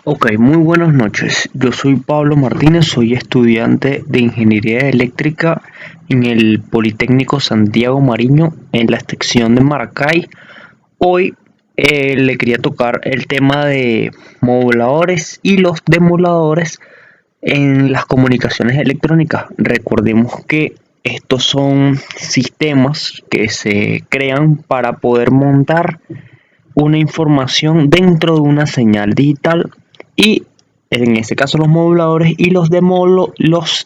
Ok, muy buenas noches. Yo soy Pablo Martínez, soy estudiante de Ingeniería Eléctrica en el Politécnico Santiago Mariño en la sección de Maracay. Hoy le quería tocar el tema de moduladores y los demoduladores en las comunicaciones electrónicas. Recordemos que estos son sistemas que se crean para poder montar una información dentro de una señal digital y en este caso los moduladores y los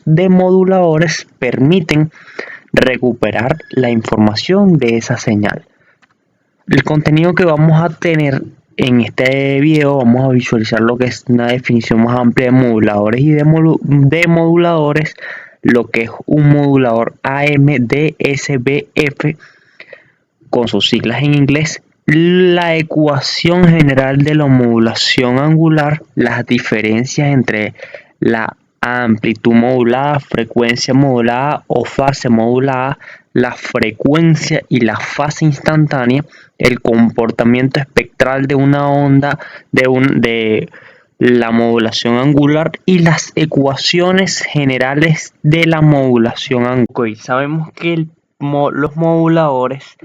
demoduladores permiten recuperar la información de esa señal. El contenido que vamos a tener en este video, vamos a visualizar lo que es una definición más amplia de moduladores y demoduladores, lo que es un modulador AMDSBF con sus siglas en inglés, la ecuación general de la modulación angular, las diferencias entre la amplitud modulada, frecuencia modulada o fase modulada, la frecuencia y la fase instantánea, el comportamiento espectral de una onda de la modulación angular y las ecuaciones generales de la modulación angular. Okay, sabemos que los moduladores,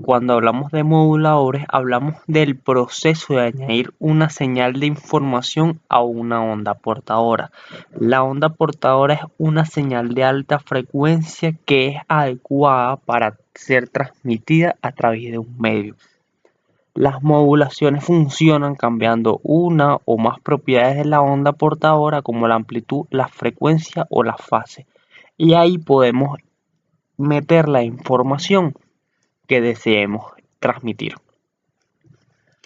cuando hablamos de moduladores, hablamos del proceso de añadir una señal de información a una onda portadora. La onda portadora es una señal de alta frecuencia que es adecuada para ser transmitida a través de un medio. Las modulaciones funcionan cambiando una o más propiedades de la onda portadora, como la amplitud, la frecuencia o la fase. Y ahí podemos meter la información que deseemos transmitir.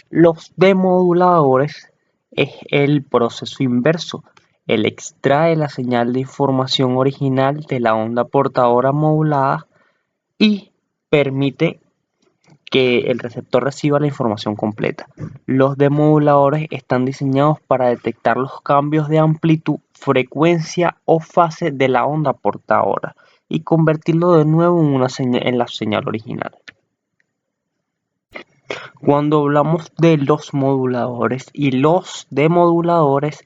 Los demoduladores es el proceso inverso. Él extrae la señal de información original de la onda portadora modulada y permite que el receptor reciba la información completa. Los demoduladores están diseñados para detectar los cambios de amplitud, frecuencia o fase de la onda portadora y convertirlo de nuevo en la señal original. Cuando hablamos de los moduladores y los demoduladores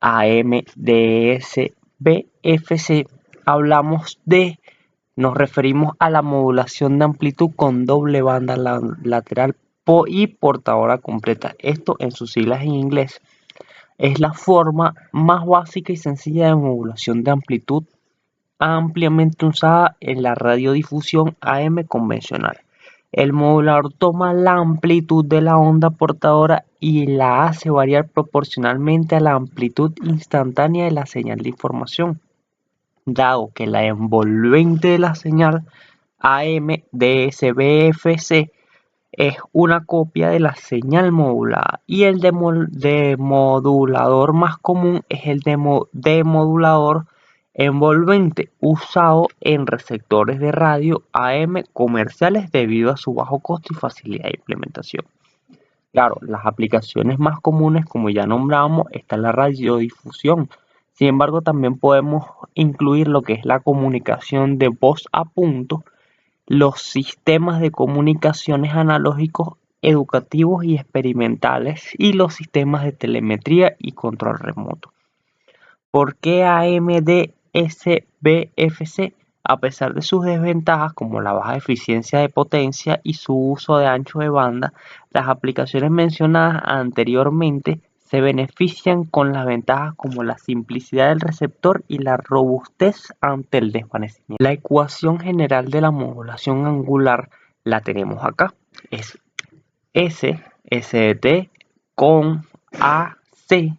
AMDS-BFC, nos referimos a la modulación de amplitud con doble banda lateral y portadora completa. Esto en sus siglas en inglés es la forma más básica y sencilla de modulación de amplitud ampliamente usada en la radiodifusión AM convencional. El modulador toma la amplitud de la onda portadora y la hace variar proporcionalmente a la amplitud instantánea de la señal de información, dado que la envolvente de la señal AM-DSB-FC es una copia de la señal modulada y el demodulador más común es el demodulador envolvente usado en receptores de radio AM comerciales debido a su bajo costo y facilidad de implementación. Claro, las aplicaciones más comunes, como ya nombramos, está la radiodifusión. Sin embargo, también podemos incluir lo que es la comunicación de voz a punto, los sistemas de comunicaciones analógicos, educativos y experimentales y los sistemas de telemetría y control remoto. ¿Por qué AMD-SBFC? A pesar de sus desventajas como la baja eficiencia de potencia y su uso de ancho de banda, las aplicaciones mencionadas anteriormente se benefician con las ventajas como la simplicidad del receptor y la robustez ante el desvanecimiento. La ecuación general de la modulación angular la tenemos acá. Es ST con AC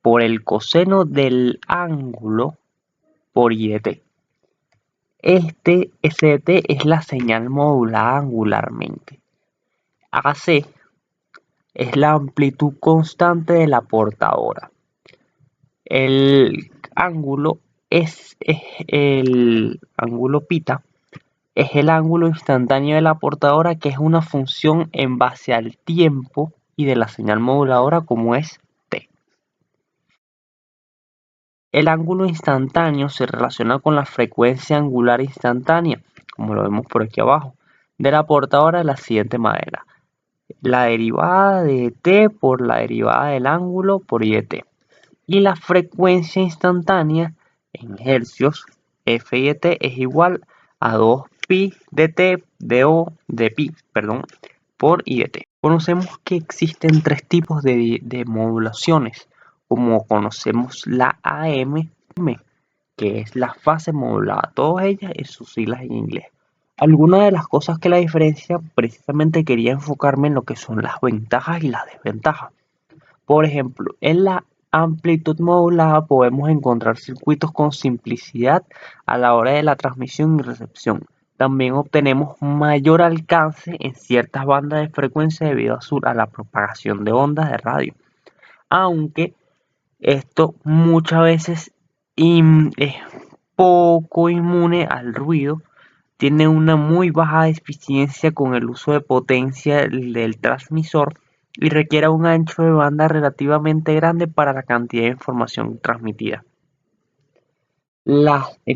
por el coseno del ángulo por IDT. Este ST es la señal modulada angularmente. AC es la amplitud constante de la portadora. El ángulo es el ángulo pita, es el ángulo instantáneo de la portadora, que es una función en base al tiempo y de la señal moduladora, como es t. El ángulo instantáneo se relaciona con la frecuencia angular instantánea, como lo vemos por aquí abajo, de la portadora de la siguiente manera. la derivada de t por la derivada del ángulo por y de t. Y la frecuencia instantánea en hercios f y de t es igual a 2pi de t de pi, por y de t. Conocemos que existen tres tipos de modulaciones, como conocemos la AM, que es la fase modulada, todas ellas en sus siglas en inglés. Algunas de las cosas que la diferencian, precisamente quería enfocarme en lo que son las ventajas y las desventajas. Por ejemplo, en la amplitud modulada podemos encontrar circuitos con simplicidad a la hora de la transmisión y recepción. También obtenemos mayor alcance en ciertas bandas de frecuencia debido a la propagación de ondas de radio. Aunque esto muchas veces es poco inmune al ruido, tiene una muy baja eficiencia con el uso de potencia del transmisor y requiere un ancho de banda relativamente grande para la cantidad de información transmitida.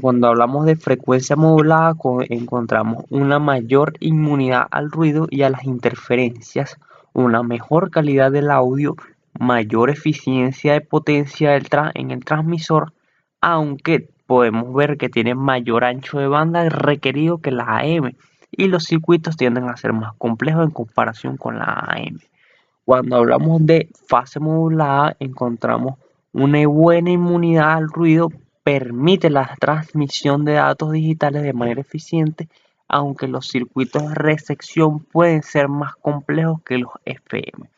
Cuando hablamos de frecuencia modulada, encontramos una mayor inmunidad al ruido y a las interferencias, una mejor calidad del audio, mayor eficiencia de potencia en el transmisor, aunque podemos ver que tiene mayor ancho de banda requerido que la AM, y los circuitos tienden a ser más complejos en comparación con la AM. Cuando hablamos de fase modulada, encontramos una buena inmunidad al ruido, permite la transmisión de datos digitales de manera eficiente, aunque los circuitos de recepción pueden ser más complejos que los FM.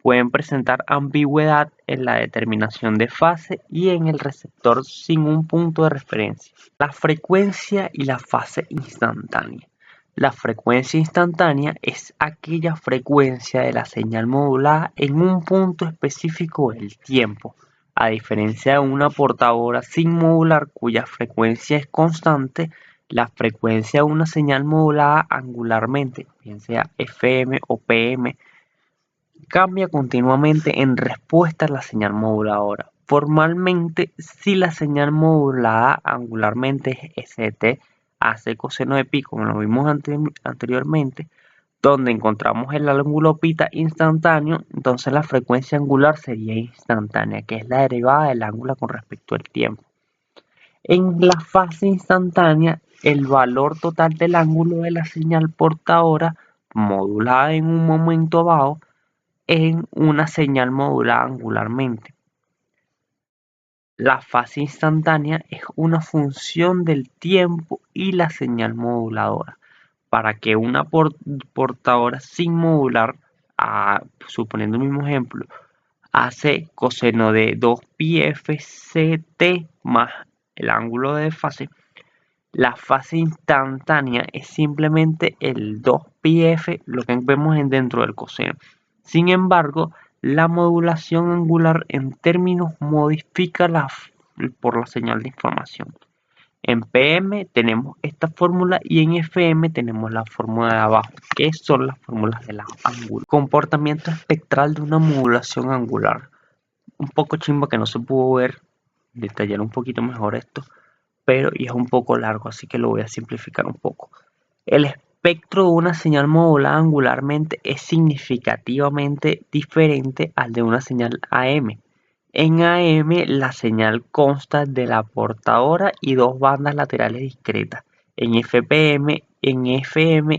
Pueden presentar ambigüedad en la determinación de fase y en el receptor sin un punto de referencia. La frecuencia y la fase instantánea. La frecuencia instantánea es aquella frecuencia de la señal modulada en un punto específico del tiempo, a diferencia de una portadora sin modular cuya frecuencia es constante. La frecuencia de una señal modulada angularmente, bien sea FM o PM, cambia continuamente en respuesta a la señal moduladora. Formalmente, si la señal modulada angularmente es St, hace coseno de pi, como lo vimos anteriormente, donde encontramos el ángulo pita instantáneo, entonces la frecuencia angular sería instantánea, que es la derivada del ángulo con respecto al tiempo. En la fase instantánea, el valor total del ángulo de la señal portadora modulada en un momento dado en una señal modulada angularmente. La fase instantánea es una función del tiempo y la señal moduladora. Para que una portadora sin modular, suponiendo el mismo ejemplo, hace coseno de 2pi fct más el ángulo de fase, la fase instantánea es simplemente el 2pi f, lo que vemos dentro del coseno. Sin embargo, la modulación angular en términos modifica por la señal de información. En PM tenemos esta fórmula y en FM tenemos la fórmula de abajo, que son las fórmulas de la ángulo. Comportamiento espectral de una modulación angular. Un poco chimba que no se pudo ver, detallar un poquito mejor esto, pero y es un poco largo, así que lo voy a simplificar un poco. El espectro de una señal modulada angularmente es significativamente diferente al de una señal AM. En AM la señal consta de la portadora y dos bandas laterales discretas. En FM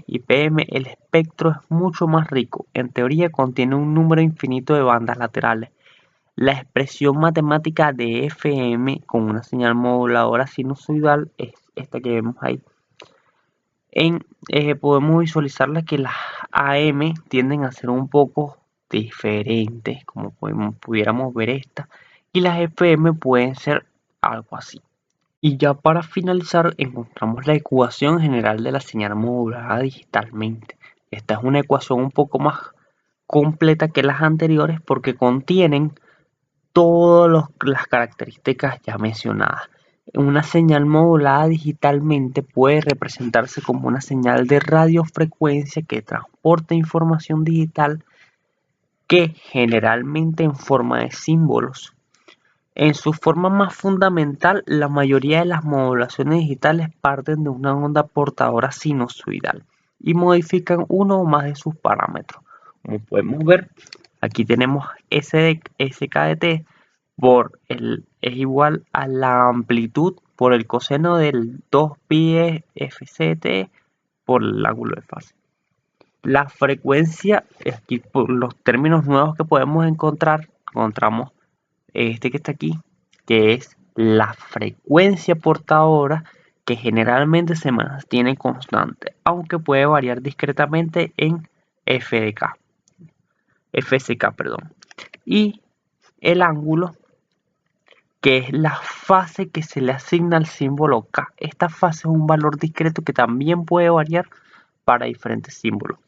y PM el espectro es mucho más rico. En teoría contiene un número infinito de bandas laterales. La expresión matemática de FM con una señal moduladora sinusoidal es esta que vemos ahí. Podemos visualizarla que las AM tienden a ser un poco diferentes, como pudiéramos ver esta, y las FM pueden ser algo así. Y ya para finalizar encontramos la ecuación general de la señal modulada digitalmente. Esta es una ecuación un poco más completa que las anteriores porque contienen todas las características ya mencionadas. Una señal modulada digitalmente puede representarse como una señal de radiofrecuencia que transporta información digital que generalmente en forma de símbolos. En su forma más fundamental, la mayoría de las modulaciones digitales parten de una onda portadora sinusoidal y modifican uno o más de sus parámetros. Como podemos ver, aquí tenemos SK de t es igual a la amplitud por el coseno del 2pi fct por el ángulo de fase. La frecuencia, aquí por los términos nuevos que podemos encontrar, encontramos este que está aquí, que es la frecuencia portadora, que generalmente se mantiene constante, aunque puede variar discretamente en FSK, perdón. Y el ángulo, que es la fase que se le asigna al símbolo K. Esta fase es un valor discreto que también puede variar para diferentes símbolos.